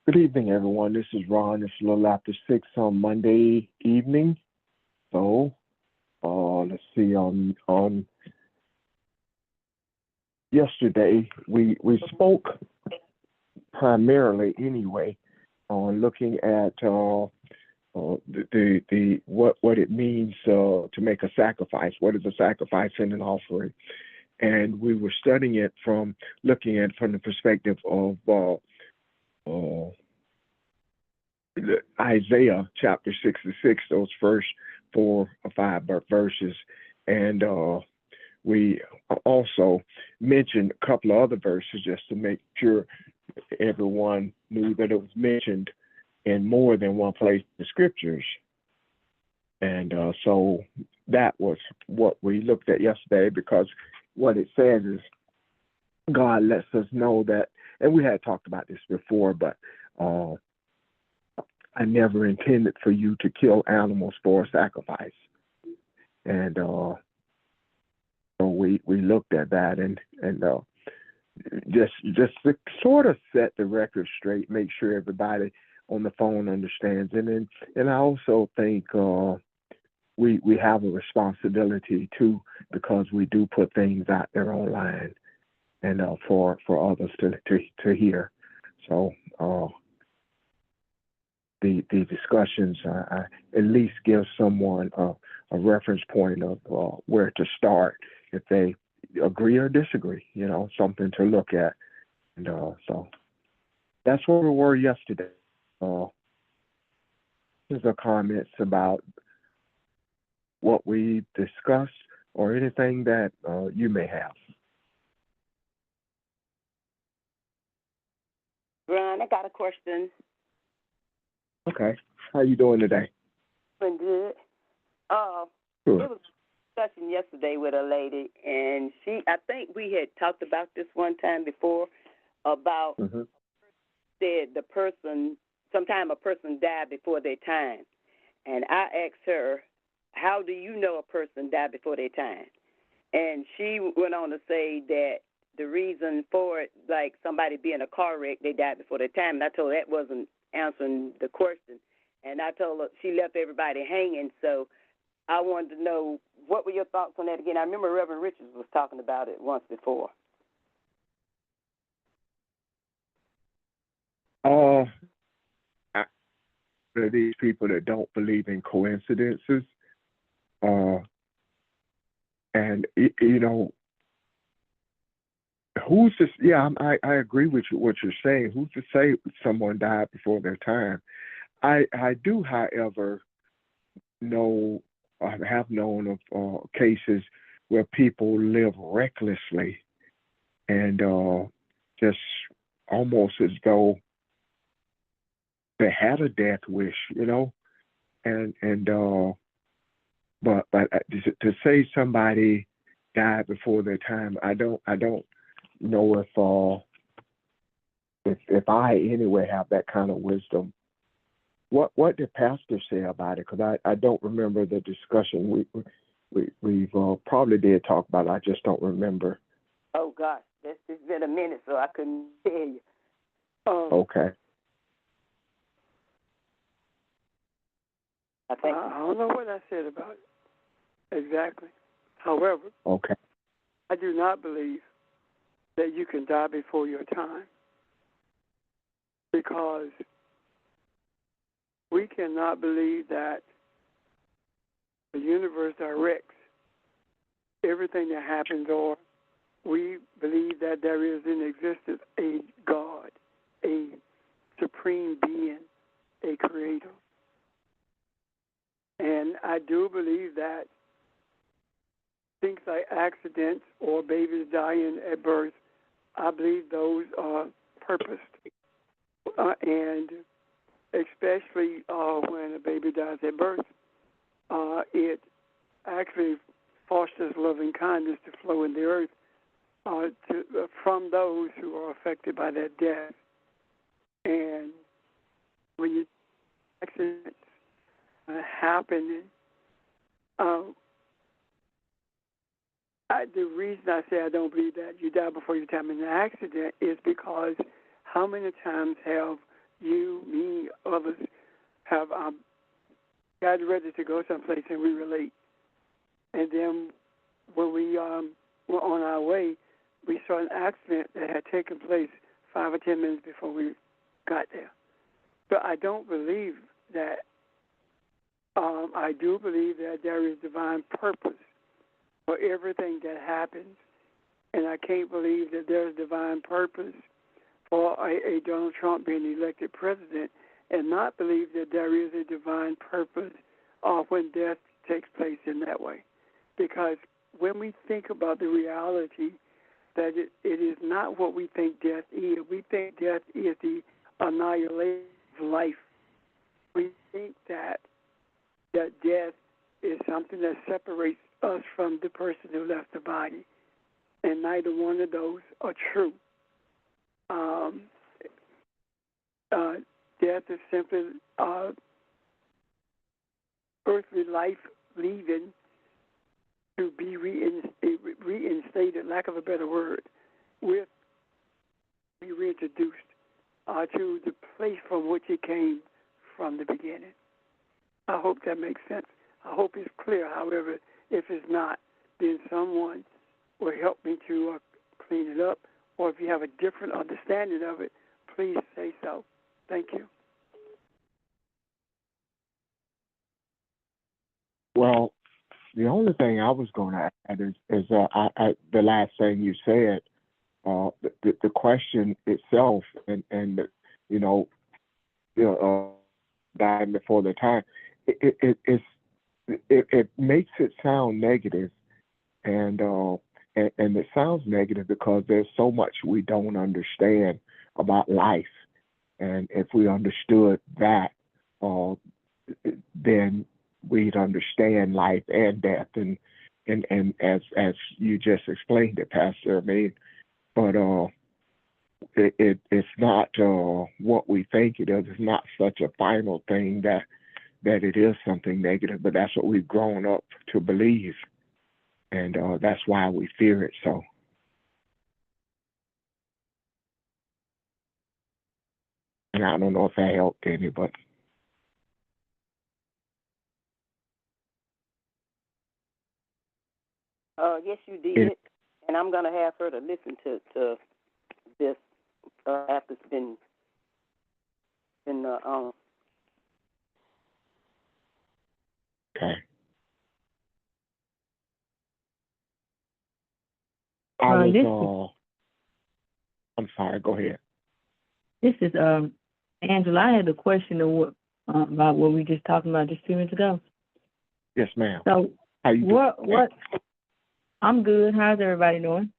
Good evening, everyone. This is Ron. It's a little after 6 on Monday evening. So, let's see. On yesterday, we spoke primarily, anyway, on looking at the what it means to make a sacrifice. What is a sacrifice and an offering? And we were studying it from looking at it from the perspective of uh, Isaiah chapter 66, those first 4 or 5 verses. And we also mentioned a couple of other verses just to make sure everyone knew that it was mentioned in more than one place in the scriptures. And so that was what we looked at yesterday, because what it says is God lets us know that, and we had talked about this before, but uh, I never intended for you to kill animals for a sacrifice. And so we looked at that, and just to sort of set the record straight, make sure everybody on the phone understands. And I also think we have a responsibility too, because we do put things out there online and for others to hear. So the discussions at least give someone a reference point of where to start if they agree or disagree. Something to look at. And so that's where we were yesterday. Here's the comments about what we discussed or anything that you may have. Ron, I got a question. Okay. How you doing today? Doing good. Good. It was a discussion yesterday with a lady, and I think we had talked about this one time before, about said sometime a person died before their time. And I asked her, how do you know a person died before their time? And she went on to say that the reason for it, like somebody being in a car wreck, they died before their time. And I told her that wasn't answering the question. And I told her she left everybody hanging. So I wanted to know, what were your thoughts on that again? I remember Reverend Richards was talking about it once before. These people that don't believe in coincidences, and who's to? Yeah, I agree with what you're saying. Who's to say someone died before their time? I do, however, know I have known of cases where people live recklessly and just almost as though they had a death wish, and but to say somebody died before their time, I don't know if I anyway have that kind of wisdom. What did Pastor say about it? Because I don't remember the discussion. We've probably did talk about it. I just don't remember. Oh gosh, it's been a minute, so I couldn't tell you. Okay. I don't know what I said about it exactly. However, okay, I do not believe that you can die before your time, because we cannot believe that the universe directs everything that happens, or we believe that there is in existence a God, a supreme being, a creator. And I do believe that things like accidents or babies dying at birth, I believe those are purposed. And especially when a baby dies at birth, it actually fosters loving kindness to flow in the earth from those who are affected by that death. And when you accidents happen, the reason I say I don't believe that you die before your time in an accident is because how many times have you, me, others have got ready to go someplace and we were late. And then when we were on our way, we saw an accident that had taken place 5 or 10 minutes before we got there. So I don't believe that. I do believe that there is divine purpose for everything that happens, and I can't believe that there's divine purpose for a Donald Trump being elected president, and not believe that there is a divine purpose when death takes place in that way. Because when we think about the reality that it is not what we think death is, we think death is the annihilation of life. We think that death is something that separates us from the person who left the body, and neither one of those are true. Death is simply earthly life leaving to be reinstated, lack of a better word, with be reintroduced to the place from which it came from the beginning. I hope that makes sense. I hope it's clear. However, if it's not, then someone will help me to clean it up. Or if you have a different understanding of it, please say so. Thank you. Well, the only thing I was going to add is the last thing you said. The question itself, and dying before the time, it makes it sound negative, and it sounds negative because there's so much we don't understand about life, and if we understood that, then we'd understand life and death, and as you just explained it, Pastor. I mean, but it's not what we think it is. It's not such a final thing that it is something negative, but that's what we've grown up to believe, and that's why we fear it so. And I don't know if that helped any, but yes, you did, and I'm gonna have her to listen to this after it's been okay. I'm sorry. Go ahead. This is Angela. I had a question about what we just talking about just 2 minutes ago. Yes, ma'am. So how you what? doing? What? I'm good. How's everybody doing?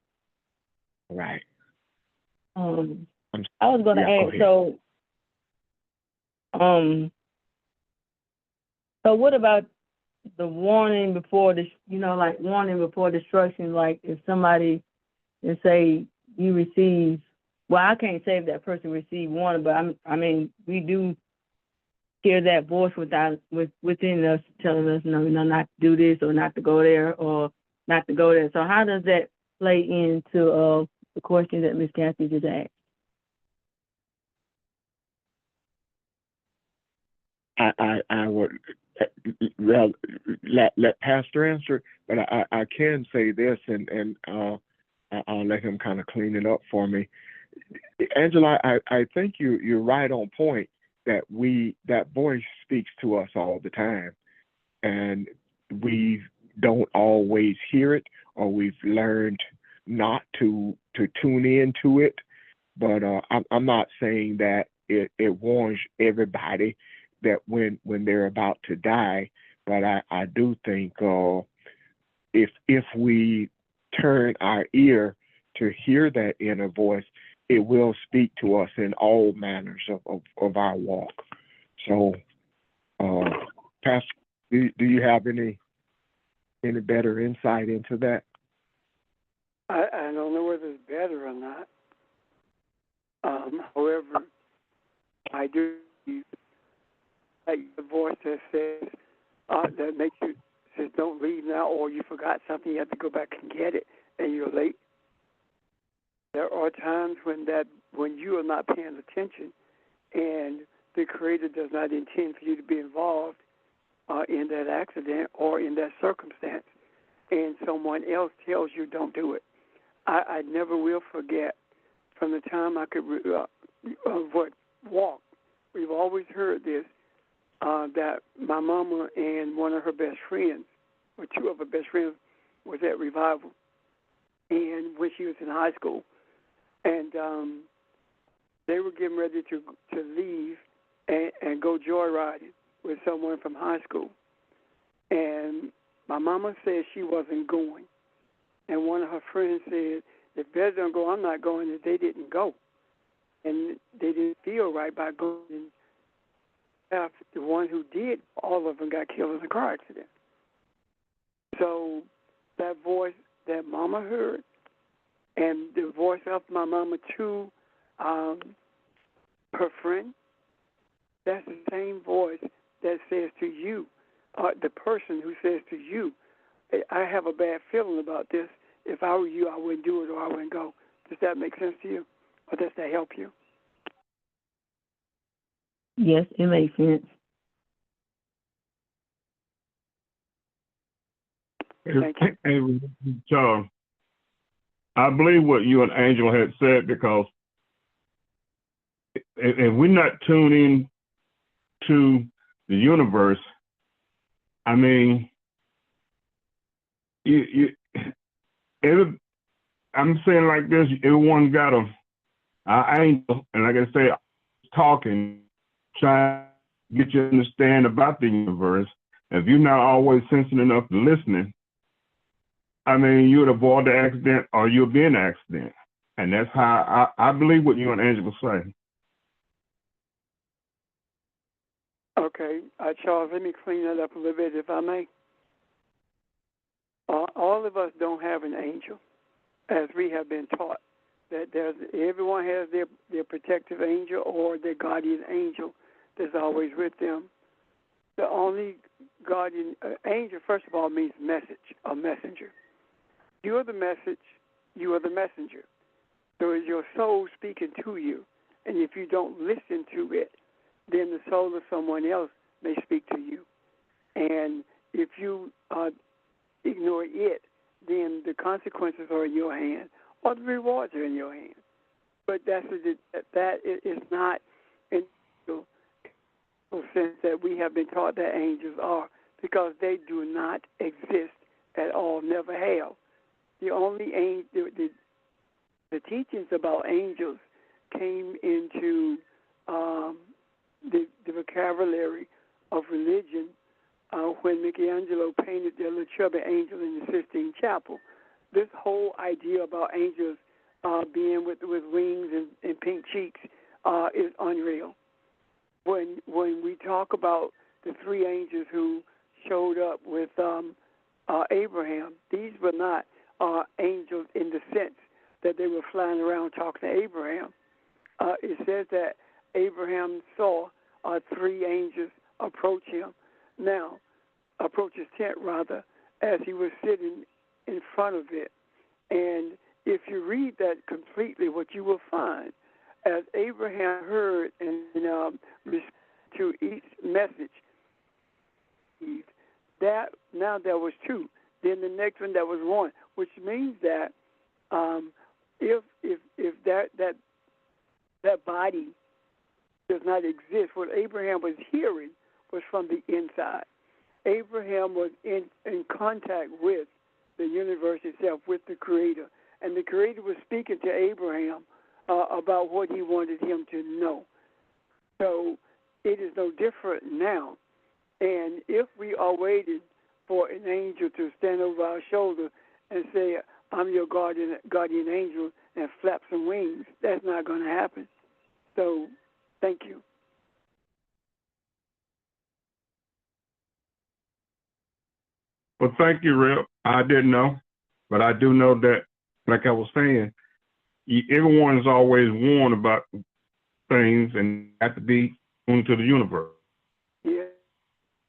Right. I was going to ask. So what about the warning before warning before destruction? Like if somebody, let's say you receive. Well, I can't say if that person received warning, but I mean, we do hear that voice within us telling us, not to do this or not to go there or not to go there. So how does that play into the question that Ms. Kathy just asked? I would rather let Pastor answer, but I can say this, and I'll let him kind of clean it up for me. Angela, I think you're right on point that that voice speaks to us all the time, and we don't always hear it, or we've learned not to tune into it. But I'm not saying that it warns everybody that when they're about to die, but I do think if we turn our ear to hear that inner voice, it will speak to us in all manners of our walk. So, Pastor, do you have any better insight into that? I don't know whether it's better or not. However, I do like the voice that says that makes you says don't leave now, or you forgot something, you have to go back and get it, and you're late. There are times when you are not paying attention, and the Creator does not intend for you to be involved in that accident or in that circumstance, and someone else tells you don't do it. I never will forget from the time I could walk. We've always heard this, that my mama and one of her best friends, or two of her best friends, was at revival, and when she was in high school, and they were getting ready to leave and go joyriding with someone from high school, and my mama said she wasn't going, and one of her friends said, "If Beth don't go, I'm not going." And they didn't go, and they didn't feel right by going. After the one who did, all of them got killed in a car accident. So that voice that Mama heard, and the voice of my mama to her friend, that's the same voice that says to you, the person who says to you, "I have a bad feeling about this. If I were you, I wouldn't do it or I wouldn't go." Does that make sense to you? Or does that help you? Yes, it makes sense. Thank you. Hey, Charles, I believe what you and Angel had said, because if we're not tuned in to the universe, I mean, I'm saying like this, everyone got an angel, and like I say, talking, trying to get you to understand about the universe. If you're not always sensitive enough to listening, I mean, you would avoid the accident or you'll be in an accident. And that's how I believe what you and Angela say. Okay, Charles, let me clean that up a little bit, if I may. All of us don't have an angel, as we have been taught. That everyone has their protective angel or their guardian angel that's always with them. The only guardian angel, first of all, means message, a messenger. You are the message, you are the messenger. So is your soul speaking to you? And if you don't listen to it, then the soul of someone else may speak to you. And if you ignore it, then the consequences are in your hand, or the rewards are in your hand. But that is not in the sense that we have been taught that angels are, because they do not exist at all, never have. The only angel, the teachings about angels came into the vocabulary of religion when Michelangelo painted the little chubby angel in the Sistine Chapel. This whole idea about angels being with wings and pink cheeks is unreal. When we talk about the three angels who showed up with Abraham, these were not angels in the sense that they were flying around talking to Abraham. It says that Abraham saw three angels approach his tent rather, as he was sitting in front of it. And if you read that completely, what you will find, as Abraham heard and to each message, that now there was two. Then the next one there was one, which means that if that body does not exist, what Abraham was hearing was from the inside. Abraham was in contact with the universe itself, with the Creator. And the Creator was speaking to Abraham about what he wanted him to know. So it is no different now. And if we are waiting for an angel to stand over our shoulder and say, "I'm your guardian angel," and flap some wings, that's not going to happen. So thank you. Well, thank you, Rip. I didn't know, but I do know that, like I was saying, everyone is always warned about things and have to be tuned to the universe. Yeah.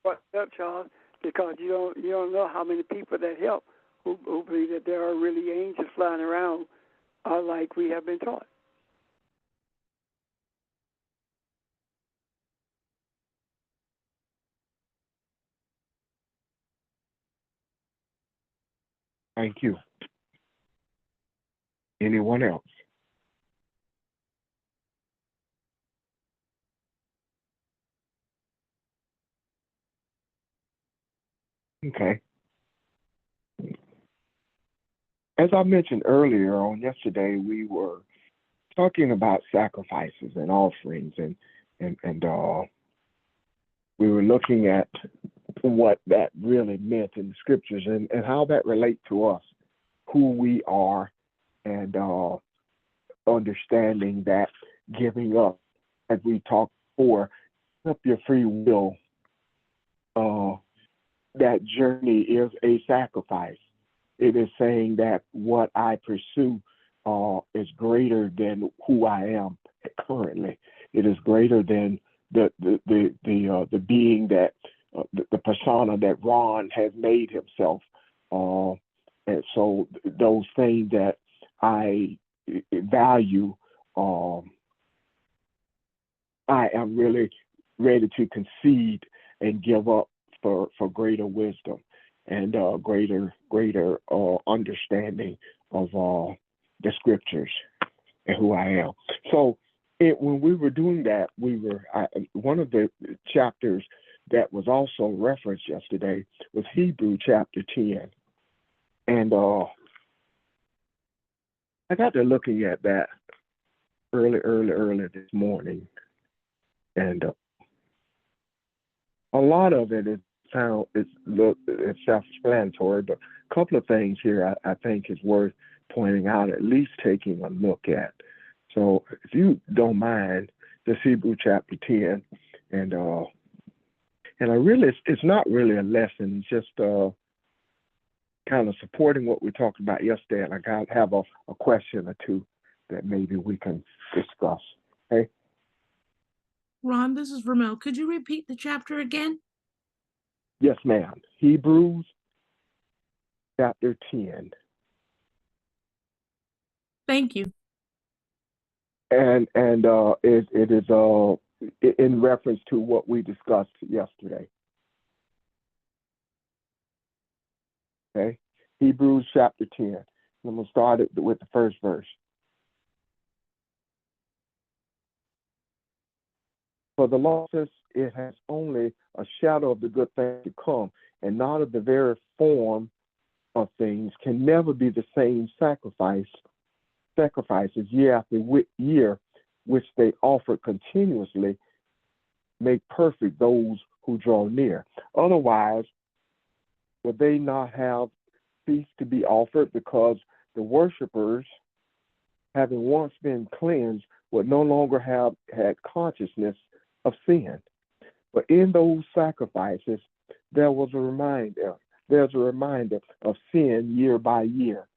What's up, Charles? Because you don't know how many people that help who believe that there are really angels flying around, like we have been taught. Thank you. Anyone else? Okay. As I mentioned earlier on yesterday, we were talking about sacrifices and offerings, and we were looking at what that really meant in the scriptures and how that relates to us, who we are, and understanding that giving up, as we talked before, up your free will, that journey is a sacrifice. It is saying that what I pursue is greater than who I am currently. It is greater than the being that the persona that Ron has made himself. And so those things that I value, I am really ready to concede and give up for greater wisdom and greater understanding of the scriptures and who I am. So when we were doing that, one of the chapters that was also referenced yesterday was Hebrew chapter 10. And I got to looking at that early this morning. And a lot of it is self-explanatory, but a couple of things here I think is worth pointing out, at least taking a look at. So if you don't mind, this Hebrew chapter 10, and I really, it's not really a lesson, it's just kind of supporting what we talked about yesterday, and I got to have a question or two that maybe we can discuss. Okay? Ron, this is Ramel. Could you repeat the chapter again? Yes, ma'am. Hebrews chapter 10. Thank you. And it is in reference to what we discussed yesterday. Okay? Hebrews chapter 10. I'm going to start with the first verse. For the law says it has only a shadow of the good things to come, and not of the very form of things, can never be the same sacrifices year after year, which they offer continuously, make perfect those who draw near. Otherwise, would they not have ceased to be offered, because the worshipers, having once been cleansed, would no longer have had consciousness of sin. But in those sacrifices, there's a reminder of sin year by year.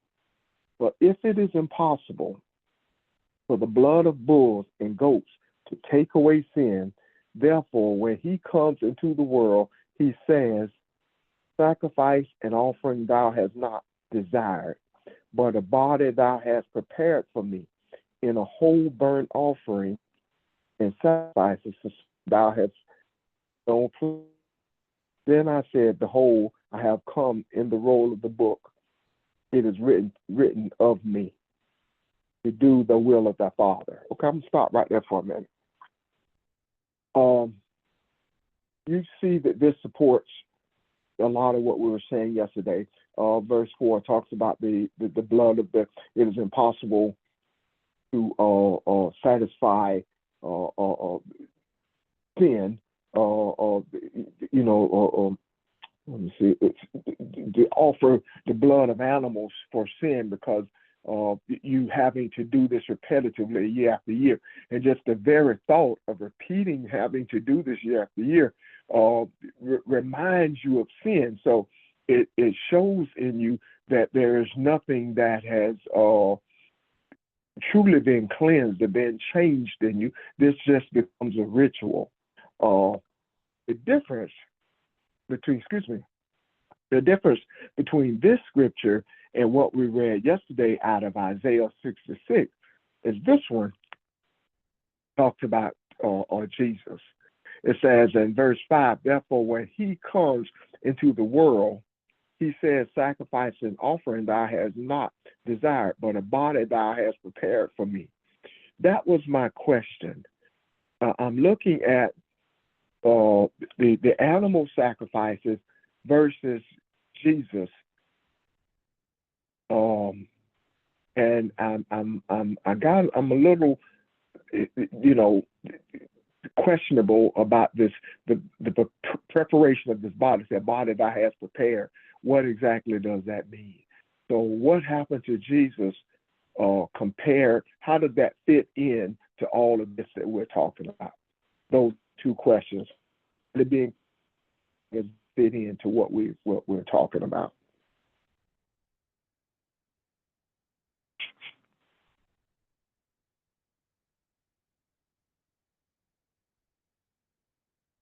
But if it is impossible for the blood of bulls and goats to take away sin, therefore, when he comes into the world, he says, sacrifice and offering thou hast not desired, but a body thou hast prepared for me. In a whole burnt offering and sacrifices thou hast known. Then I said, behold, I have come. In the roll of the book it is written of me, to do the will of thy Father. Okay, I'm going to stop right there for a minute. You see that this supports a lot of what we were saying yesterday. Verse 4 talks about the blood of it is impossible to satisfy sin, let me see, to offer the blood of animals for sin, because you having to do this repetitively year after year. And just the very thought of repeating having to do this year after year reminds you of sin. So it shows in you that there is nothing that has truly been cleansed or been changed in you. This just becomes a ritual. The difference between this scripture and what we read yesterday out of Isaiah 66 is this one talks about Jesus. It says in verse 5, therefore, when he comes into the world, he says, sacrifice and offering thou hast not desired, but a body thou hast prepared for me. That was my question. I'm looking at the animal sacrifices versus Jesus. And I'm a little, questionable about this, the preparation of this body. That body thou hast prepared. What exactly does that mean? So what happened to Jesus compared? How did that fit in to all of this that we're talking about? Those two questions, they being fit into what we're talking about.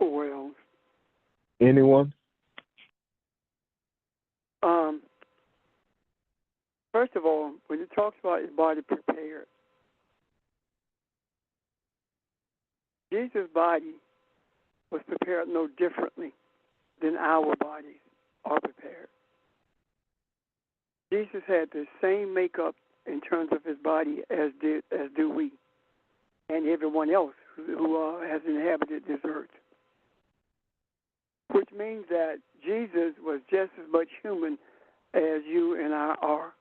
Well, Anyone? First of all, when it talks about his body prepared, Jesus' body was prepared no differently than our bodies are prepared. Jesus had the same makeup in terms of his body as do we, and everyone else who has inhabited this earth. Which means that Jesus was just as much human as you and I are.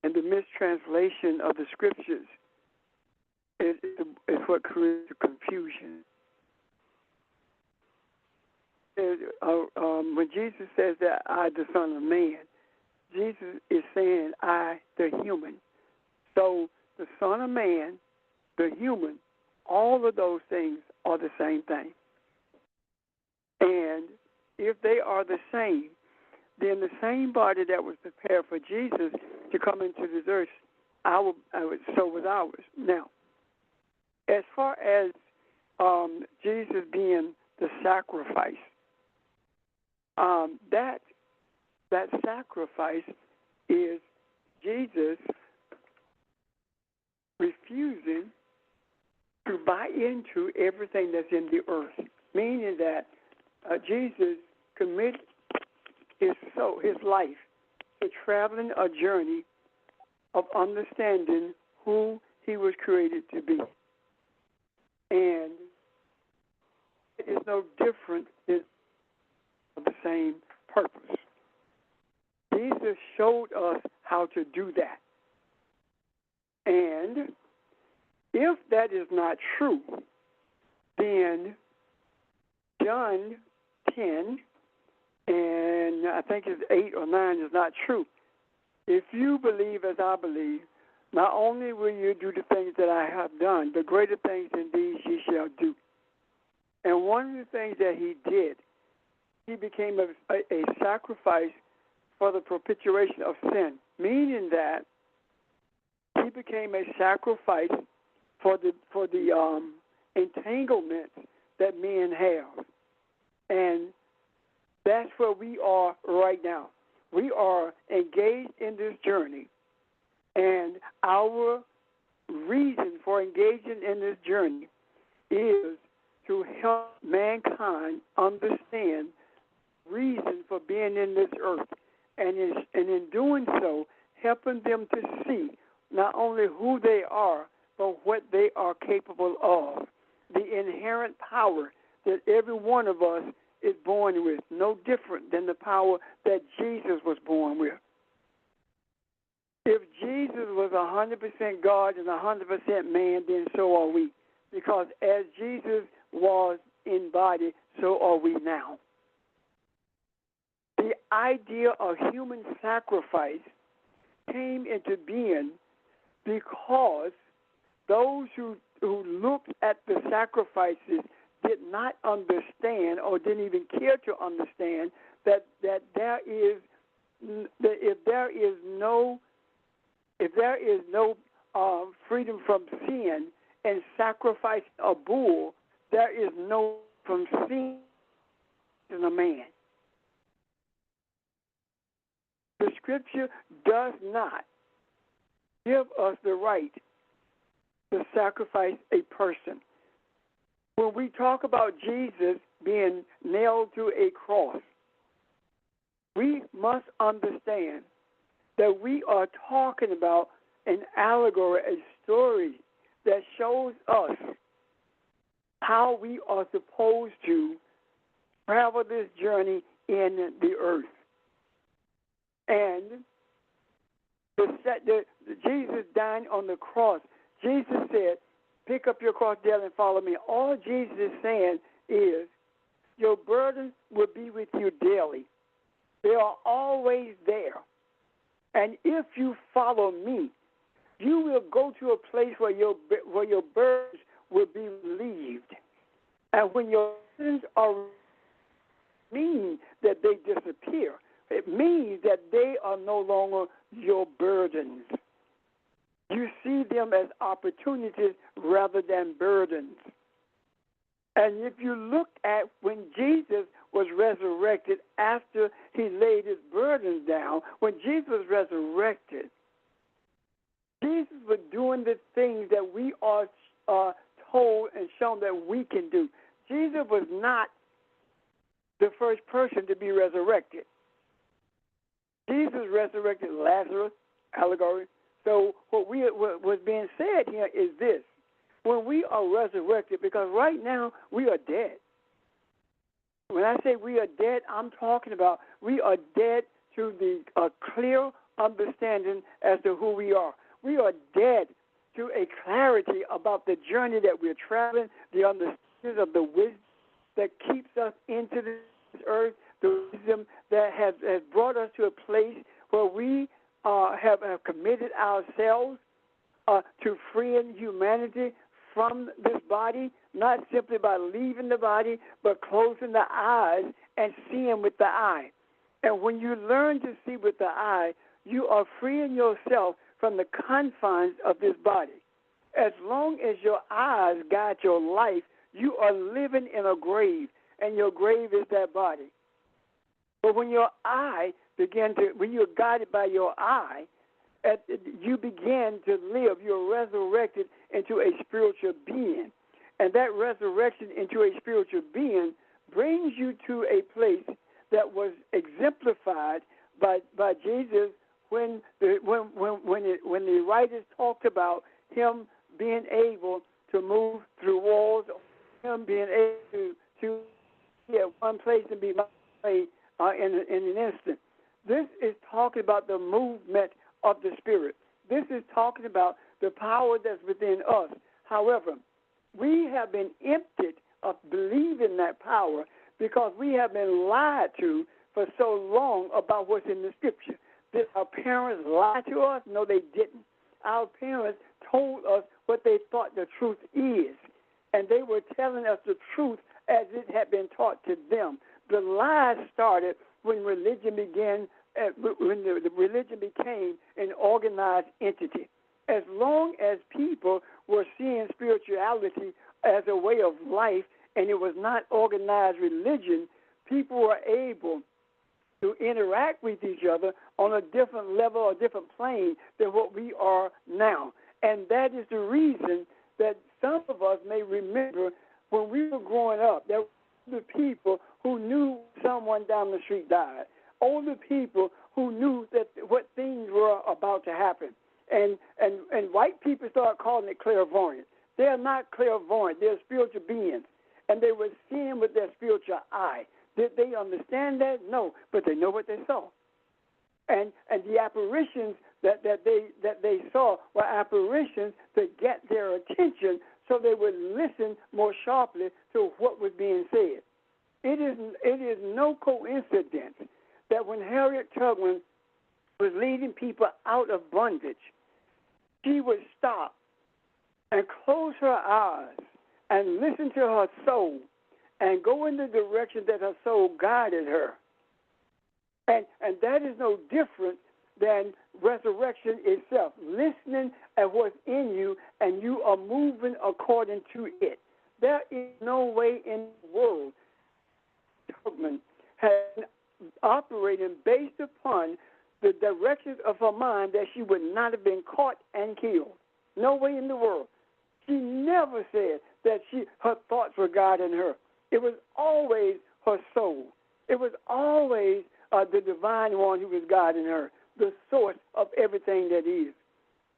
And the mistranslation of the scriptures is what creates the confusion. When Jesus says that I, the Son of Man, Jesus is saying I, the human. So the Son of Man, the human, all of those things are the same thing. And if they are the same, then the same body that was prepared for Jesus to come into this earth, so was ours. Now, as far as Jesus being the sacrifice, that sacrifice is Jesus refusing to buy into everything that's in the earth, meaning that Jesus committed his life to traveling a journey of understanding who he was created to be. And it is no different than the same purpose. Jesus showed us how to do that. And if that is not true, then John 10, and I think it's 8 or 9 is not true. If you believe as I believe, not only will you do the things that I have done, but greater things than these ye shall do. And one of the things that he did, he became a sacrifice for the propitiation of sin, meaning that he became a sacrifice for the entanglements that men have. And that's where we are right now. We are engaged in this journey, and our reason for engaging in this journey is to help mankind understand reason for being in this earth, and in doing so, helping them to see not only who they are, but what they are capable of, the inherent power that every one of us is born with, no different than the power that Jesus was born with. If Jesus was 100% God and 100% man, then so are we. Because as Jesus was in body, so are we now. The idea of human sacrifice came into being because those who looked at the sacrifices did not understand or didn't even care to understand that if there is no freedom from sin and sacrifice a bull, there is no from sin in a man. The scripture does not give us the right to sacrifice a person. When we talk about Jesus being nailed to a cross, we must understand that we are talking about an allegory, a story that shows us how we are supposed to travel this journey in the earth. And Jesus dying on the cross, Jesus said, pick up your cross daily and follow me. All Jesus is saying is, your burdens will be with you daily. They are always there. And if you follow me, you will go to a place where your burdens will be relieved. And when your burdens are mean that they disappear. It means that they are no longer your burdens. You see them as opportunities rather than burdens. And if you look at when Jesus was resurrected after he laid his burdens down, when Jesus was resurrected, Jesus was doing the things that we are told and shown that we can do. Jesus was not the first person to be resurrected. Jesus resurrected Lazarus, allegory. So what's being said here is this. When we are resurrected, because right now we are dead. When I say we are dead, I'm talking about we are dead to the clear understanding as to who we are. We are dead to a clarity about the journey that we're traveling, the understanding of the wisdom that keeps us into this earth, the wisdom that has brought us to a place where we have committed ourselves to freeing humanity from this body, not simply by leaving the body, but closing the eyes and seeing with the eye. And when you learn to see with the eye, you are freeing yourself from the confines of this body. As long as your eyes guide your life, you are living in a grave, and your grave is that body. But when your eye when you're guided by your eye, you begin to live. You're resurrected into a spiritual being. And that resurrection into a spiritual being brings you to a place that was exemplified by Jesus when the writers talked about him being able to move through walls, him being able to be at one place and be in an instant. This is talking about the movement of the Spirit. This is talking about the power that's within us. However, we have been emptied of believing that power because we have been lied to for so long about what's in the Scripture. Did our parents lie to us? No, they didn't. Our parents told us what they thought the truth is, and they were telling us the truth as it had been taught to them. The lies started when religion began, when the religion became an organized entity. As long as people were seeing spirituality as a way of life and it was not organized religion, people were able to interact with each other on a different level or different plane than what we are now. And that is the reason that some of us may remember when we were growing up, there were people who knew someone down the street died, older people who knew that what things were about to happen. And white people started calling it clairvoyance. They are not clairvoyant. They're spiritual beings. And they were seeing with their spiritual eye. Did they understand that? No, but they know what they saw. And the apparitions that they saw were apparitions to get their attention so they would listen more sharply to what was being said. It is no coincidence that when Harriet Tubman was leading people out of bondage, she would stop and close her eyes and listen to her soul and go in the direction that her soul guided her. And that is no different than resurrection itself, listening at what's in you and you are moving according to it. There is no way in the world Tubman has been operating based upon the directions of her mind that she would not have been caught and killed. No way in the world. She never said that her thoughts were guiding her. It was always her soul. It was always the divine one who is God in her, the source of everything that is.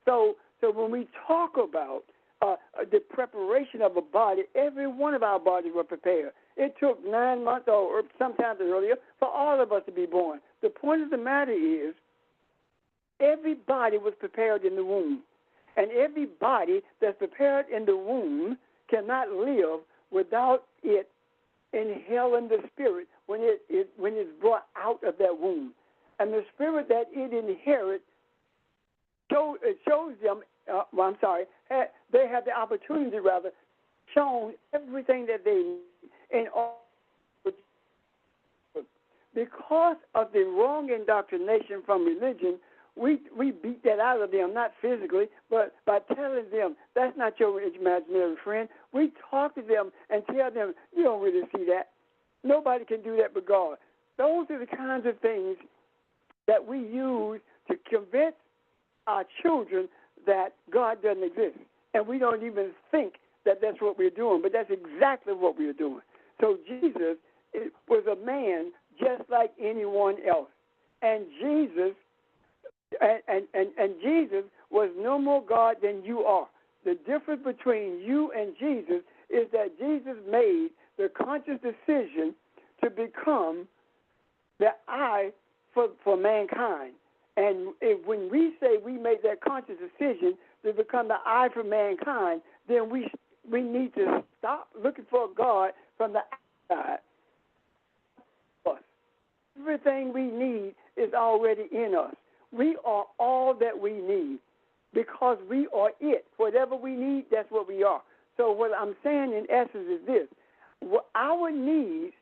So when we talk about the preparation of a body, every one of our bodies were prepared. It took 9 months or sometimes earlier for all of us to be born. The point of the matter is everybody was prepared in the womb. And every body that's prepared in the womb cannot live without it inhaling the spirit when it's brought out of that womb. And the spirit that it inherits shows them, they have the opportunity, shown everything that they need in all. Because of the wrong indoctrination from religion, we beat that out of them, not physically, but by telling them, that's not your imaginary friend. We talk to them and tell them, you don't really see that. Nobody can do that but God. Those are the kinds of things that we use to convince our children that God doesn't exist. And we don't even think that that's what we're doing, but that's exactly what we're doing. So Jesus was a man just like anyone else. And Jesus Jesus was no more God than you are. The difference between you and Jesus is that Jesus made the conscious decision to become the I for mankind. And when we say we made that conscious decision to become the I for mankind, then we need to stop looking for God from the outside. Everything we need is already in us. We are all that we need because we are it. Whatever we need, that's what we are. So what I'm saying in essence is this. Our needs,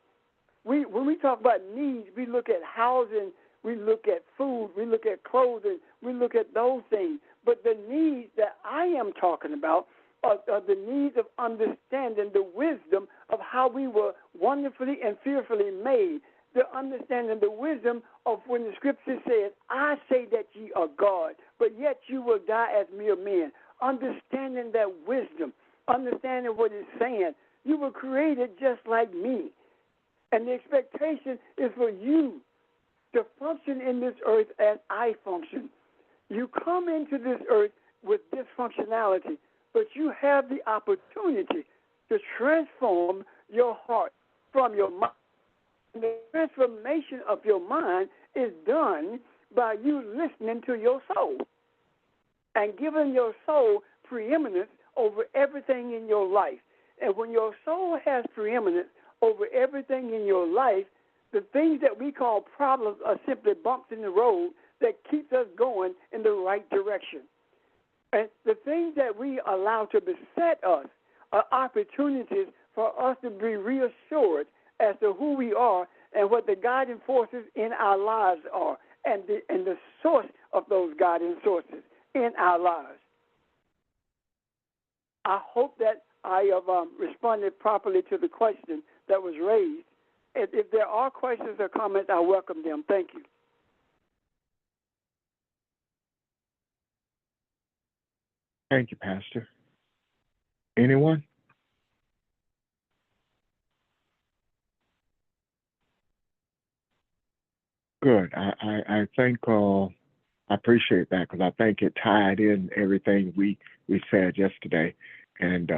when we talk about needs, we look at housing, we look at food, we look at clothing, we look at those things. But the needs that I am talking about are the needs of understanding the wisdom of how we were wonderfully and fearfully made. The understanding the wisdom of when the scripture says, I say that ye are God, but yet you will die as mere men. Understanding that wisdom, understanding what it's saying. You were created just like me. And the expectation is for you to function in this earth as I function. You come into this earth with dysfunctionality, but you have the opportunity to transform your heart from your mind. The transformation of your mind is done by you listening to your soul and giving your soul preeminence over everything in your life. And when your soul has preeminence over everything in your life, the things that we call problems are simply bumps in the road that keeps us going in the right direction. And the things that we allow to beset us are opportunities for us to be reassured as to who we are and what the guiding forces in our lives are and the source of those guiding sources in our lives. I hope that I have responded properly to the question that was raised. If there are questions or comments, I welcome them. Thank you. Thank you, Pastor. Anyone? Good. I think I appreciate that because I think it tied in everything we said yesterday, and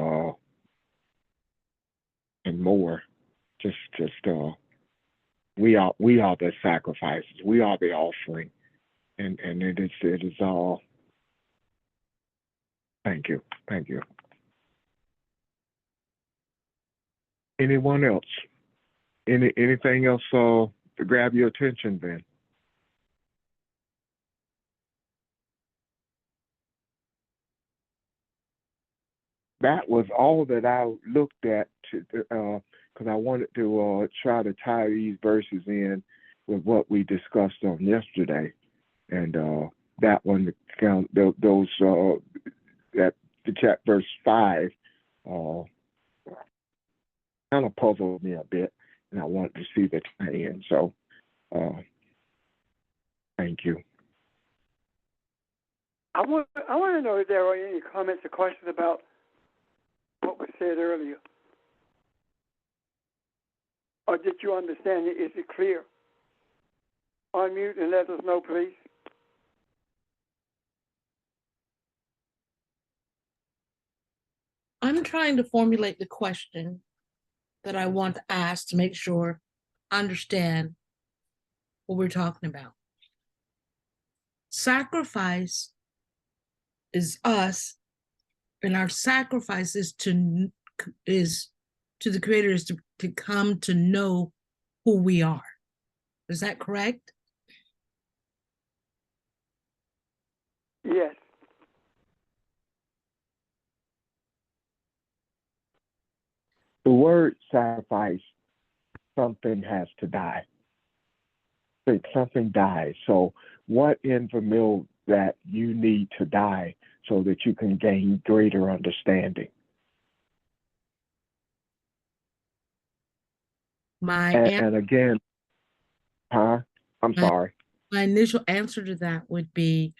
more. Just we are the sacrifices. We are the offering, and it is all. Thank you. Anyone else? Anything else to grab your attention then? That was all that I looked at because I wanted to try to tie these verses in with what we discussed on yesterday, and that one those that the verse 5 kind of puzzled me a bit, and I wanted to see the tie-in. So, thank you. I want to know if there are any comments or questions about what was said earlier. Or did you understand it? Is it clear? unmute and let us know, please? I'm trying to formulate the question that I want to ask to make sure I understand what we're talking about. Sacrifice is us, and our sacrifice is to the Creator, is to come to know who we are. Is that correct? Yes. The word sacrifice, something has to die. Something dies. So what in Vermeil that you need to die so that you can gain greater understanding? And again, I'm sorry. My initial answer to that would be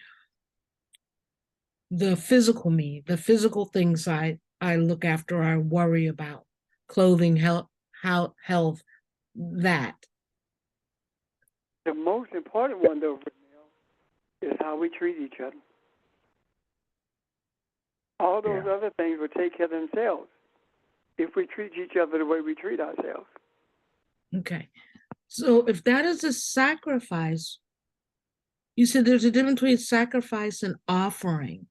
the physical me, the physical things I look after, I worry about, clothing, health, that. The most important one, though, is how we treat each other. All those other things will take care of themselves if we treat each other the way we treat ourselves. Okay. So if that is a sacrifice, you said there's a difference between sacrifice and offering.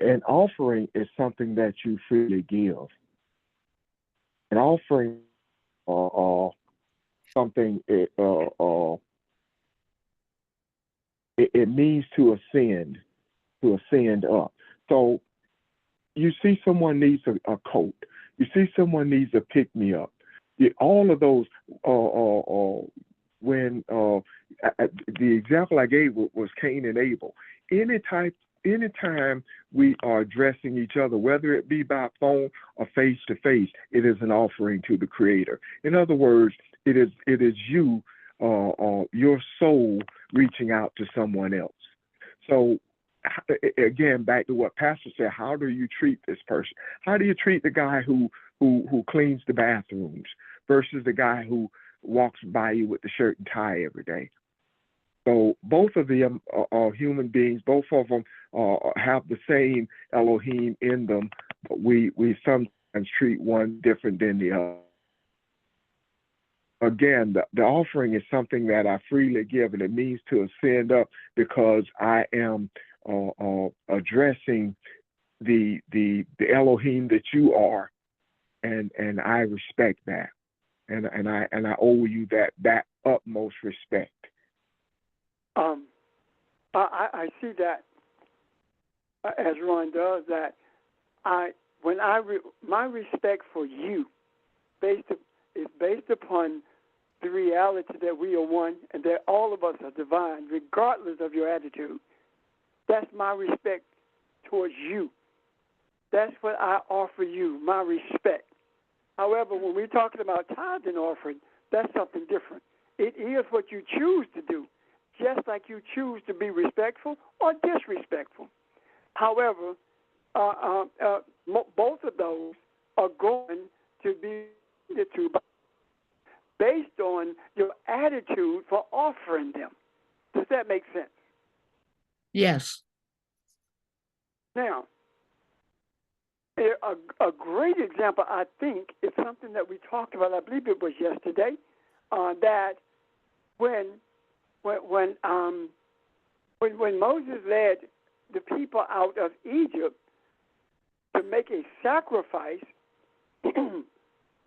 An offering is something that you freely give. An offering something it means to ascend up. So you see someone needs a coat. You see someone needs a pick-me-up. All of those, when the example I gave was Cain and Abel. Anytime we are addressing each other, whether it be by phone or face to face, it is an offering to the Creator. In other words, it is you, your soul, reaching out to someone else. So again, back to what Pastor said, how do you treat this person? How do you treat the guy who cleans the bathrooms versus the guy who walks by you with the shirt and tie every day? So both of them are human beings. Both of them have the same Elohim in them. But we sometimes treat one different than the other. Again, the offering is something that I freely give, and it means to ascend up because I am addressing the Elohim that you are, and I respect that, and I owe you that utmost respect. I see that as Ron does, that my respect for you is based upon the reality that we are one and that all of us are divine, regardless of your attitude. That's my respect towards you. That's what I offer you, my respect. However, when we're talking about tithe and offering, that's something different. It is what you choose to do, just like you choose to be respectful or disrespectful. However, both of those are going to be based on your attitude for offering them. Does that make sense? Yes. Now, a great example, I think, is something that we talked about. I believe it was yesterday. That when Moses led the people out of Egypt to make a sacrifice,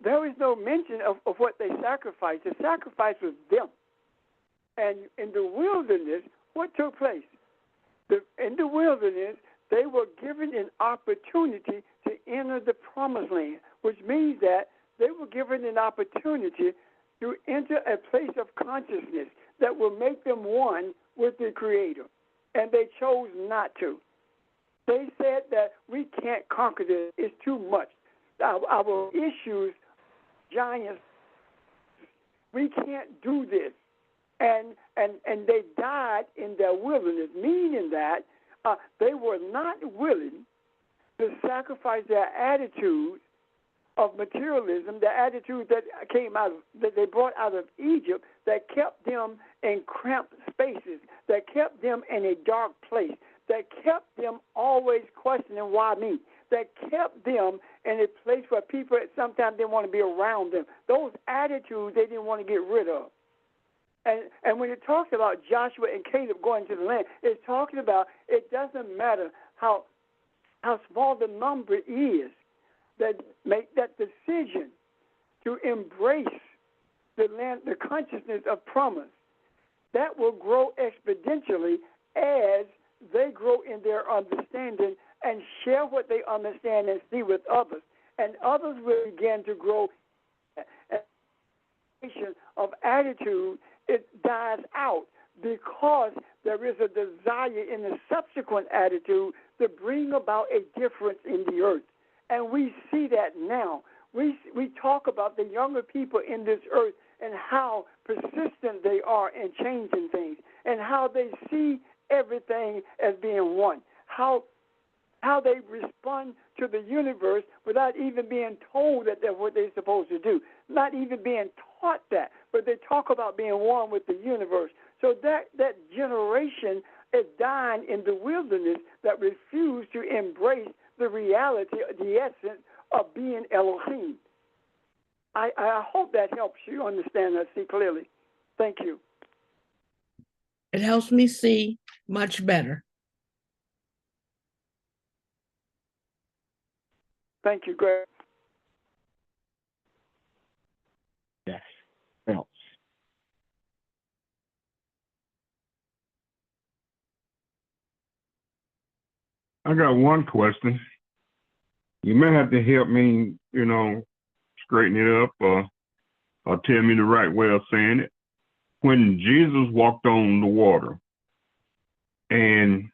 there is no mention of what they sacrificed. The sacrifice was them. And in the wilderness, what took place? In the wilderness, they were given an opportunity to enter the promised land, which means that they were given an opportunity to enter a place of consciousness that will make them one with the Creator. And they chose not to. They said that we can't conquer this. It's too much. Our issues, giants, we can't do this. And they died in their wilderness, meaning that they were not willing to sacrifice their attitudes of materialism, the attitude that came out of, that they brought out of Egypt, that kept them in cramped spaces, that kept them in a dark place, that kept them always questioning why me, that kept them in a place where people sometimes didn't want to be around them. Those attitudes they didn't want to get rid of. And when it talks about Joshua and Caleb going to the land, it's talking about it doesn't matter how small the number is that make that decision to embrace the land, the consciousness of promise. That will grow exponentially as they grow in their understanding and share what they understand and see with others. And others will begin to grow of attitude. It dies out because there is a desire in the subsequent attitude to bring about a difference in the earth. And we see that now. We talk about the younger people in this earth and how persistent they are in changing things and how they see everything as being one, how they respond to the universe without even being told that that's what they're supposed to do, not even being taught that, but they talk about being one with the universe. So that generation is dying in the wilderness that refuse to embrace the reality, the essence of being Elohim. I hope that helps you understand that, see clearly. Thank you. It helps me see much better. Thank you, Greg. Yes. Helps. I got one question. You may have to help me, straighten it up or tell me the right way of saying it. When Jesus walked on the water and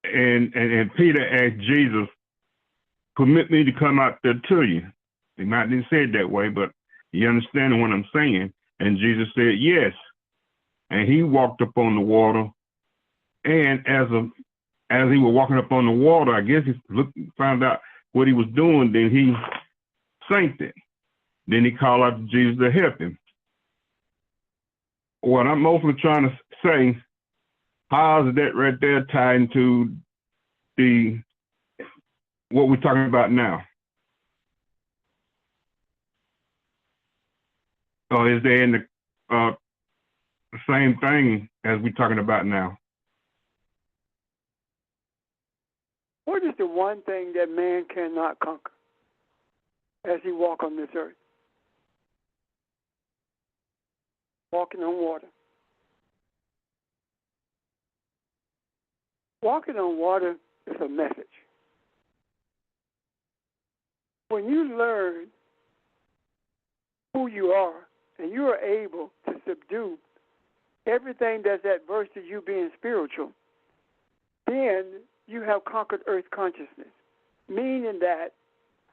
Peter asked Jesus, permit me to come out there to you. He might didn't say it that way, but you understand what I'm saying. And Jesus said, yes. And he walked up on the water. And as he was walking up on the water, I guess he found out what he was doing, then he sank it. Then he called out to Jesus to help him. What I'm mostly trying to say, how is that right there tied into what we're talking about now? Or is there in the same thing as we're talking about now? What is the one thing that man cannot conquer as he walks on this earth? Walking on water. Walking on water is a message. When you learn who you are and you are able to subdue everything that's adverse to you being spiritual, then you have conquered earth consciousness, meaning that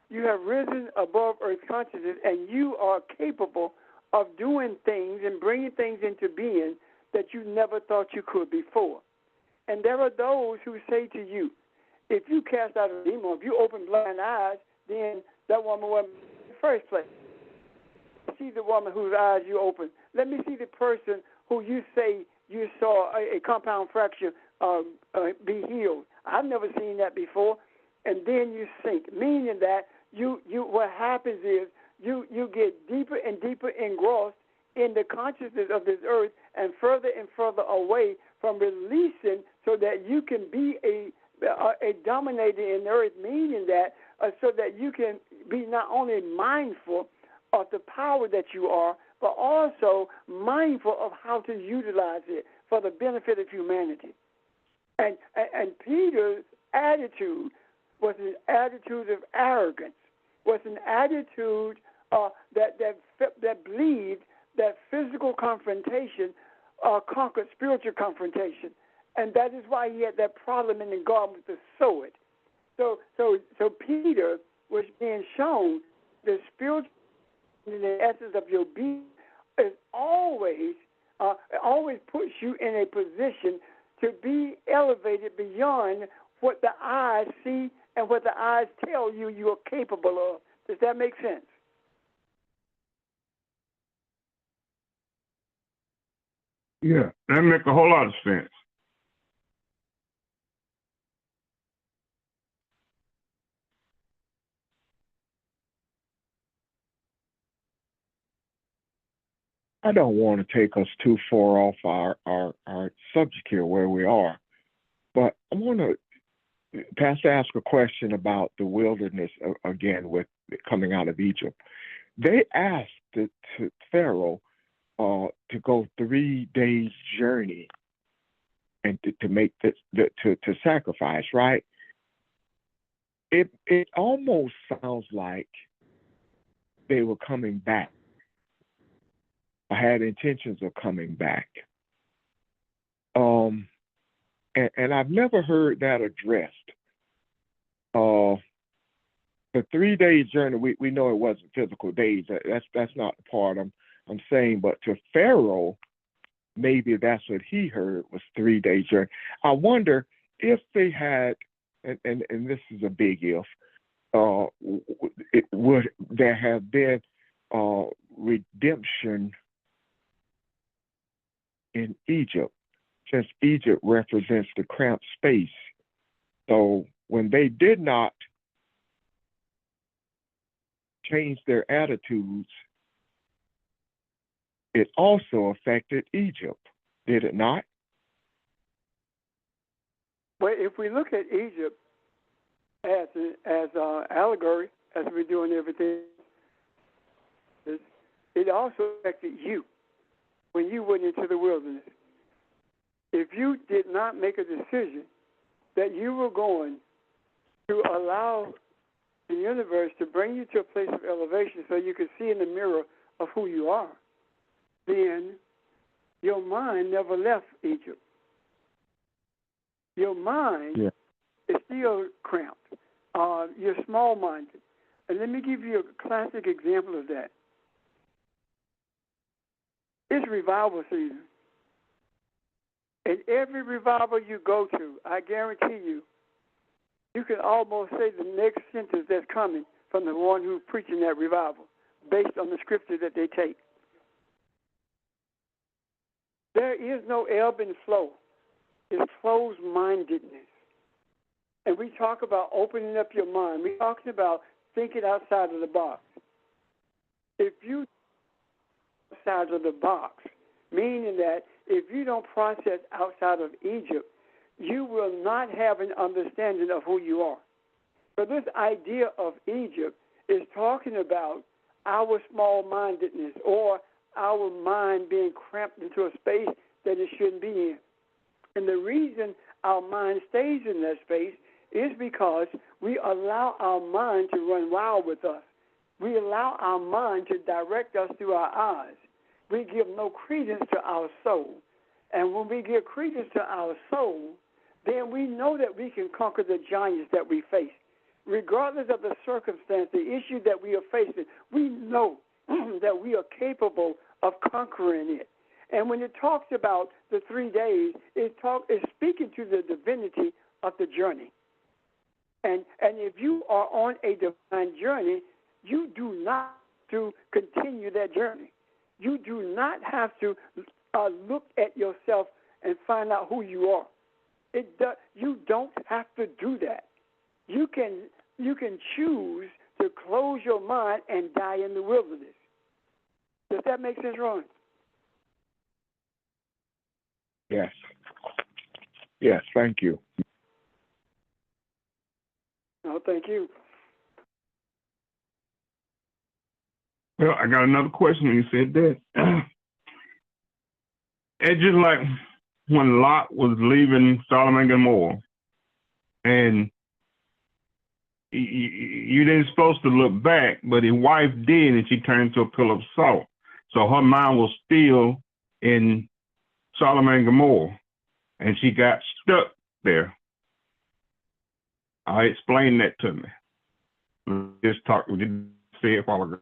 you have risen above earth consciousness and you are capable of doing things and bringing things into being that you never thought you could before. And there are those who say to you, if you cast out a demon, if you open blind eyes, then that woman wasn't in the first place. See the woman whose eyes you open. Let me see the person who you say you saw a compound fracture be healed. I've never seen that before. And then you sink, meaning that you what happens is you get deeper and deeper engrossed in the consciousness of this earth and further away from releasing so that you can be a dominator in the earth, meaning that so that you can be not only mindful of the power that you are, but also mindful of how to utilize it for the benefit of humanity. And Peter's attitude was an attitude of arrogance, was an attitude that believed that physical confrontation conquered spiritual confrontation. And that is why he had that problem in the garden with the sword. So Peter was being shown the spiritual in the essence of your being is always puts you in a position to be elevated beyond what the eyes see and what the eyes tell you you are capable of. Does that make sense? Yeah, that make a whole lot of sense. I don't want to take us too far off our subject here where we are, but I want to, Pastor, ask a question about the wilderness again with coming out of Egypt. They asked to Pharaoh to go 3 days journey and to make to sacrifice, right? It almost sounds like they were coming back. I had intentions of coming back. And I've never heard that addressed. The 3 day journey, we know it wasn't physical days. That's not the part I'm saying. But to Pharaoh, maybe that's what he heard was 3 day journey. I wonder if they had, and this is a big if, would there have been redemption in Egypt, since Egypt represents the cramped space. So when they did not change their attitudes, it also affected Egypt, did it not? Well, if we look at Egypt as allegory, as we're doing everything, it also affected you when you went into the wilderness. If you did not make a decision that you were going to allow the universe to bring you to a place of elevation so you could see in the mirror of who you are, then your mind never left Egypt. Your mind is still cramped. You're small-minded. And let me give you a classic example of that. It's revival season. And every revival you go to, I guarantee you, you can almost say the next sentence that's coming from the one who's preaching that revival, based on the scripture that they take. There is no ebb and flow. It's closed-mindedness. And we talk about opening up your mind. We're talking about thinking outside of the box. If you outside of the box, meaning that if you don't process outside of Egypt, you will not have an understanding of who you are. So this idea of Egypt is talking about our small-mindedness or our mind being cramped into a space that it shouldn't be in. And the reason our mind stays in that space is because we allow our mind to run wild with us. We allow our mind to direct us through our eyes. We give no credence to our soul. And when we give credence to our soul, then we know that we can conquer the giants that we face. Regardless of the circumstance, the issue that we are facing, we know that we are capable of conquering it. And when it talks about the 3 days, it's speaking to the divinity of the journey. And if you are on a divine journey, you do not have to continue that journey. You do not have to look at yourself and find out who you are. You don't have to do that. You can choose to close your mind and die in the wilderness. Does that make sense, Ron? Yes. Yes, thank you. No, thank you. Well, I got another question when you said that. It's just like when Lot was leaving Sodom and Gomorrah, and you didn't supposed to look back, but his wife did, and she turned into a pillar of salt. So her mind was still in Sodom and Gomorrah, and she got stuck there. I explained that to me. We didn't say it a while ago.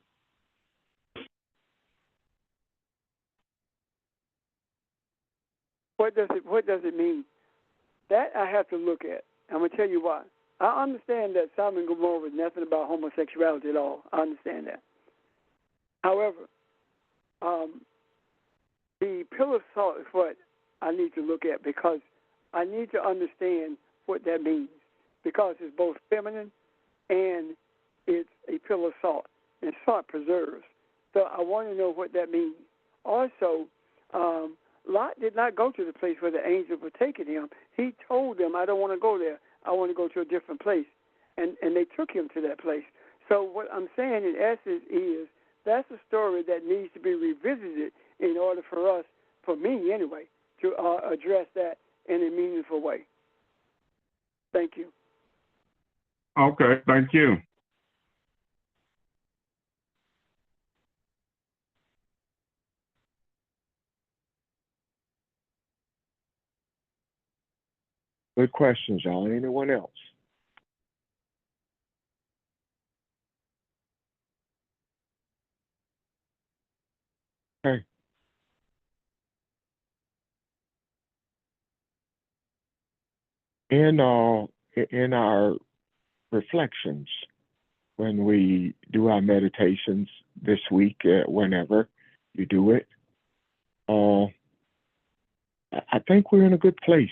What does it mean? That I have to look at. I'm going to tell you why. I understand that Sodom and Gomorrah was nothing about homosexuality at all. I understand that. However, the pillar of salt is what I need to look at, because I need to understand what that means, because it's both feminine and it's a pillar of salt, and salt preserves. So I want to know what that means. Also, Lot did not go to the place where the angels were taking him. He told them, I don't want to go there. I want to go to a different place. And they took him to that place. So what I'm saying in essence is that's a story that needs to be revisited in order for us, for me anyway, to address that in a meaningful way. Thank you. Okay, thank you. Good questions, y'all. Anyone else? Okay. In our reflections, when we do our meditations this week, whenever you do it, I think we're in a good place.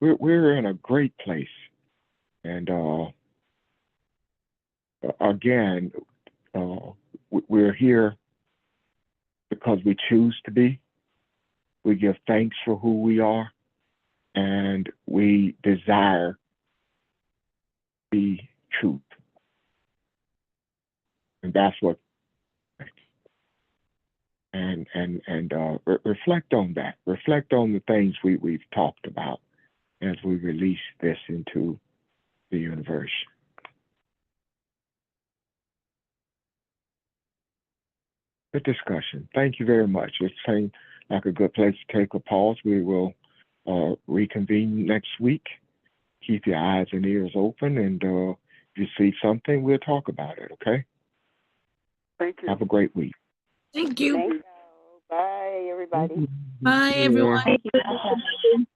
We're in a great place, and again, we're here because we choose to be. We give thanks for who we are, and we desire the truth. And that's what, and reflect on that. Reflect on the things we've talked about as we release this into the universe. Good discussion. Thank you very much. It seemed like a good place to take a pause. We will reconvene next week. Keep your eyes and ears open, and if you see something, we'll talk about it, okay? Thank you. Have a great week. Thank you. Thank you. Bye, everybody. Bye, everyone. Thank you.